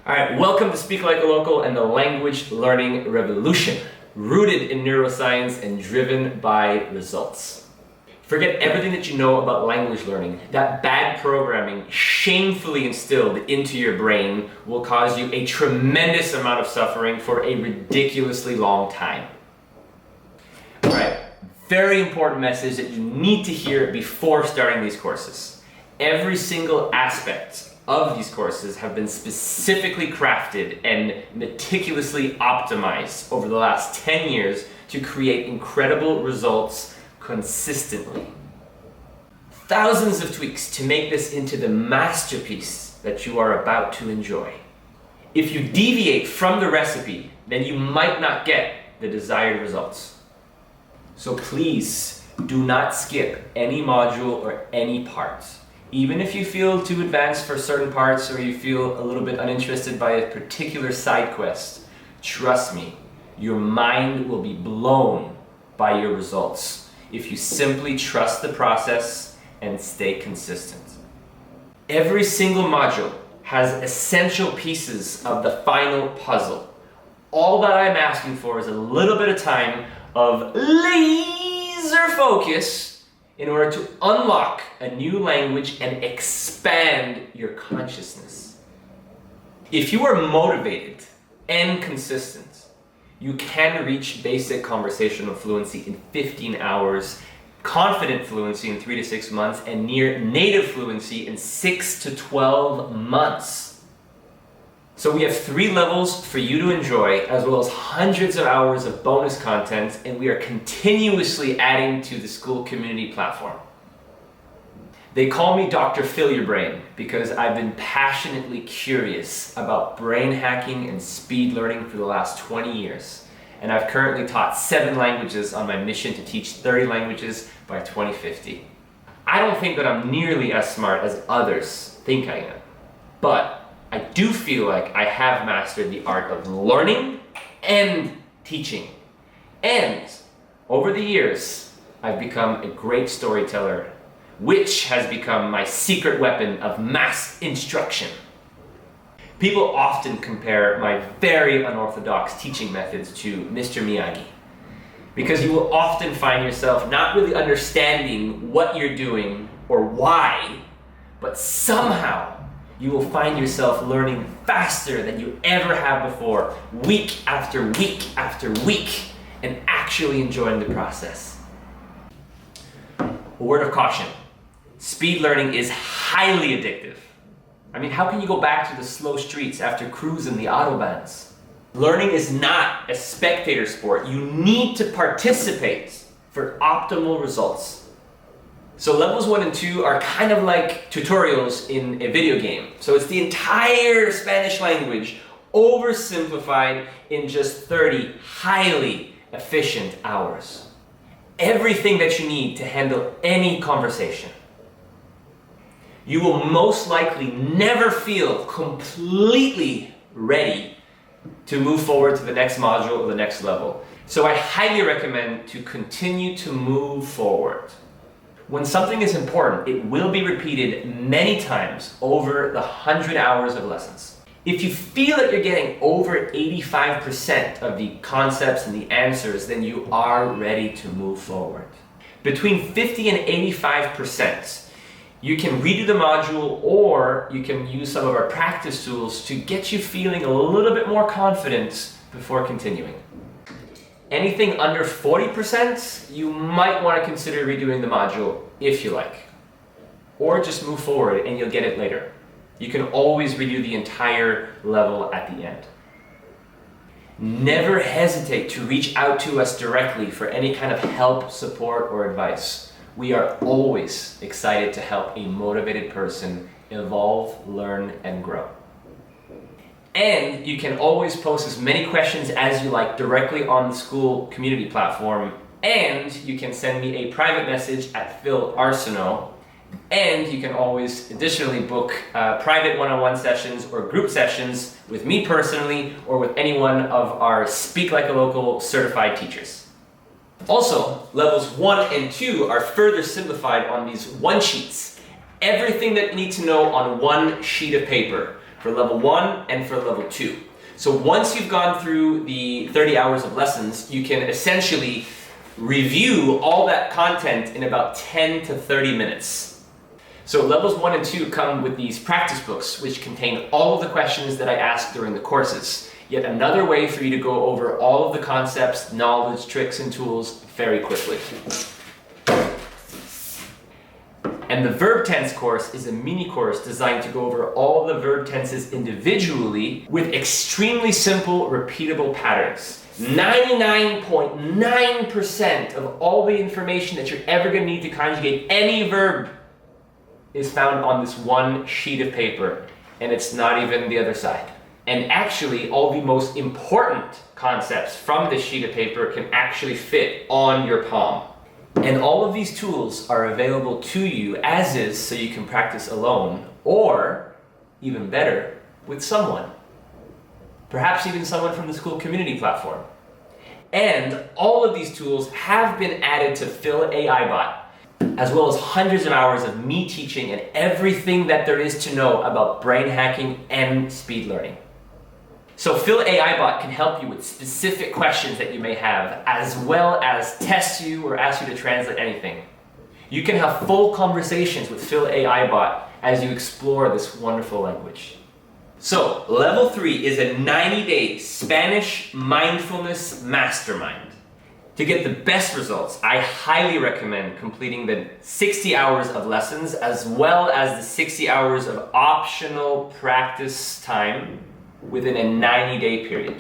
All right, welcome to Speak Like a Local and the language learning revolution, rooted in neuroscience and driven by results. Forget everything that you know about language learning. That bad programming shamefully instilled into your brain will cause you a tremendous amount of suffering for a ridiculously long time. All right, very important message that you need to hear before starting these courses. Every single aspect of these courses have been specifically crafted and meticulously optimized over the last 10 years to create incredible results consistently. Thousands of tweaks to make this into the masterpiece that you are about to enjoy. If you deviate from the recipe, then you might not get the desired results. So please do not skip any module or any part. Even if you feel too advanced for certain parts or you feel a little bit uninterested by a particular side quest, trust me, your mind will be blown by your results if you simply trust the process and stay consistent. Every single module has essential pieces of the final puzzle. All that I'm asking for is a little bit of time of laser focus in order to unlock a new language and expand your consciousness. If you are motivated and consistent, you can reach basic conversational fluency in 15 hours, confident fluency in 3 to 6 months, and near native fluency in 6 to 12 months. So we have 3 levels for you to enjoy, as well as hundreds of hours of bonus content, and we are continuously adding to the Skool community platform. They call me Dr. Fill Your Brain because I've been passionately curious about brain hacking and speed learning for the last 20 years. And I've currently taught 7 languages on my mission to teach 30 languages by 2050. I don't think that I'm nearly as smart as others think I am, but I do feel like I have mastered the art of learning and teaching. And over the years, I've become a great storyteller, which has become my secret weapon of mass instruction. People often compare my very unorthodox teaching methods to Mr. Miyagi, because you will often find yourself not really understanding what you're doing or why, but somehow you will find yourself learning faster than you ever have before, week after week after week, and actually enjoying the process. A word of caution, speed learning is highly addictive. I mean, how can you go back to the slow streets after cruising the autobahns? Learning is not a spectator sport. You need to participate for optimal results. So levels 1 and 2 are kind of like tutorials in a video game. So it's the entire Spanish language oversimplified in just 30 highly efficient hours. Everything that you need to handle any conversation. You will most likely never feel completely ready to move forward to the next module or the next level. So I highly recommend to continue to move forward. When something is important, it will be repeated many times over the 100 hours of lessons. If you feel that you're getting over 85% of the concepts and the answers, then you are ready to move forward. Between 50 and 85%, you can redo the module or you can use some of our practice tools to get you feeling a little bit more confident before continuing. Anything under 40%, you might want to consider redoing the module if you like. Or just move forward and you'll get it later. You can always redo the entire level at the end. Never hesitate to reach out to us directly for any kind of help, support, or advice. We are always excited to help a motivated person evolve, learn, and grow. And you can always post as many questions as you like directly on the Skool community platform. And you can send me a private message at Phil Arsenault. And you can always additionally book private one-on-one sessions or group sessions with me personally or with any one of our Speak Like a Local certified teachers. Also, levels 1 and 2 are further simplified on these one sheets. Everything that you need to know on one sheet of paper. for level 1 and for level 2. So once you've gone through the 30 hours of lessons, you can essentially review all that content in about 10 to 30 minutes. So levels 1 and 2 come with these practice books, which contain all of the questions that I asked during the courses. Yet another way for you to go over all of the concepts, knowledge, tricks, and tools very quickly. And the verb tense course is a mini course designed to go over all the verb tenses individually with extremely simple, repeatable patterns. 99.9% of all the information that you're ever going to need to conjugate any verb is found on this one sheet of paper, and it's not even the other side. And actually, all the most important concepts from this sheet of paper can actually fit on your palm. And all of these tools are available to you as is, so you can practice alone, or even better, with someone. Perhaps even someone from the Skool community platform. And all of these tools have been added to Phil AI Bot, as well as hundreds of hours of me teaching and everything that there is to know about brain hacking and speed learning. So Phil AI Bot can help you with specific questions that you may have, as well as test you or ask you to translate anything. You can have full conversations with Phil AI Bot as you explore this wonderful language. So, level 3 is a 90-day Spanish mindfulness mastermind. To get the best results, I highly recommend completing the 60 hours of lessons as well as the 60 hours of optional practice time within a 90-day period.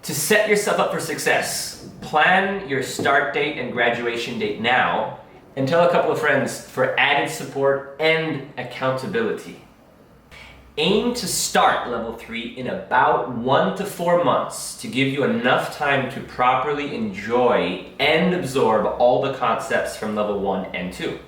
To set yourself up for success, plan your start date and graduation date now, and tell a couple of friends for added support and accountability. Aim to start level 3 in about 1 to 4 months to give you enough time to properly enjoy and absorb all the concepts from level 1 and 2.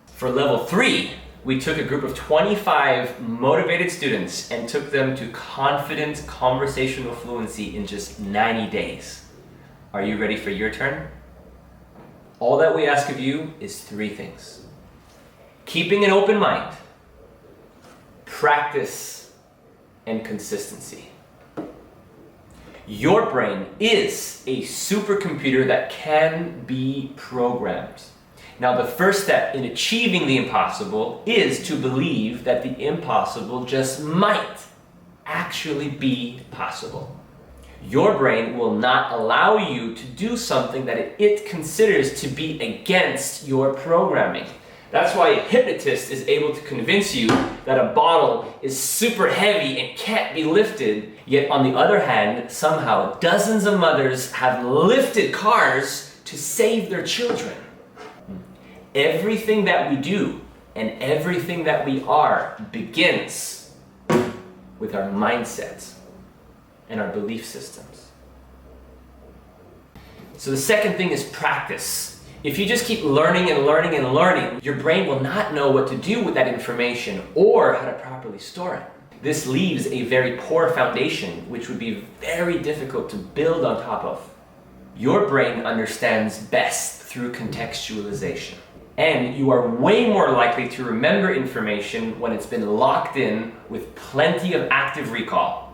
For level 3, we took a group of 25 motivated students and took them to confident conversational fluency in just 90 days. Are you ready for your turn? All that we ask of you is 3 things. Keeping an open mind, practice, and consistency. Your brain is a supercomputer that can be programmed. Now, the first step in achieving the impossible is to believe that the impossible just might actually be possible. Your brain will not allow you to do something that it considers to be against your programming. That's why a hypnotist is able to convince you that a bottle is super heavy and can't be lifted, yet on the other hand, somehow dozens of mothers have lifted cars to save their children. Everything that we do and everything that we are begins with our mindsets and our belief systems. So the second thing is practice. If you just keep learning and learning and learning, your brain will not know what to do with that information or how to properly store it. This leaves a very poor foundation, which would be very difficult to build on top of. Your brain understands best through contextualization. And you are way more likely to remember information when it's been locked in with plenty of active recall,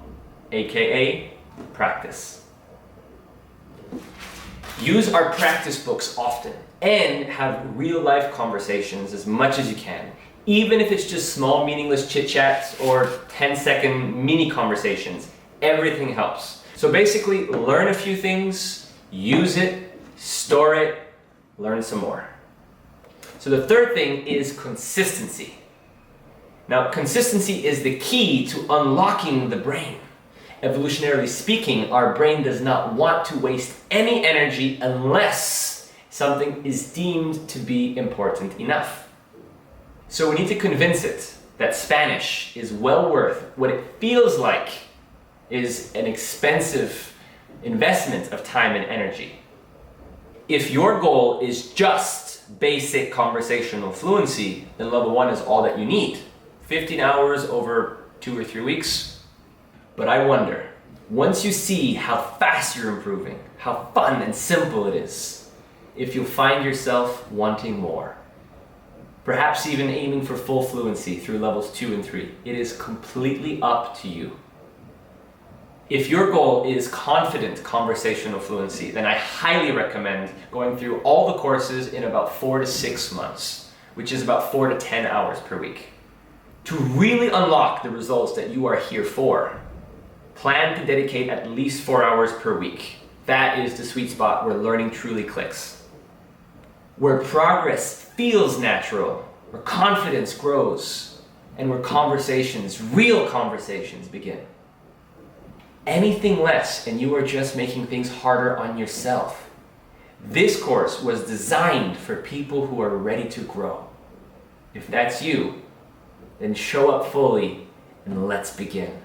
aka practice. Use our practice books often and have real-life conversations as much as you can, even if it's just small meaningless chit-chats or 10-second mini conversations. Everything helps. So basically, learn a few things, use it, store it, learn some more. So the third thing is consistency. Now, consistency is the key to unlocking the brain. Evolutionarily speaking, our brain does not want to waste any energy unless something is deemed to be important enough. So we need to convince it that Spanish is well worth what it feels like is an expensive investment of time and energy. If your goal is just basic conversational fluency, then level 1 is all that you need. 15 hours over 2 or 3 weeks. But I wonder, once you see how fast you're improving, how fun and simple it is, if you'll find yourself wanting more. perhaps even aiming for full fluency through levels 2 and 3. It is completely up to you. If your goal is confident conversational fluency, then I highly recommend going through all the courses in about 4 to 6 months, which is about 4 to 10 hours per week. To really unlock the results that you are here for, plan to dedicate at least 4 hours per week. That is the sweet spot where learning truly clicks. Where progress feels natural, where confidence grows, and where conversations, real conversations, begin. Anything less, and you are just making things harder on yourself. This course was designed for people who are ready to grow. If that's you, then show up fully and let's begin.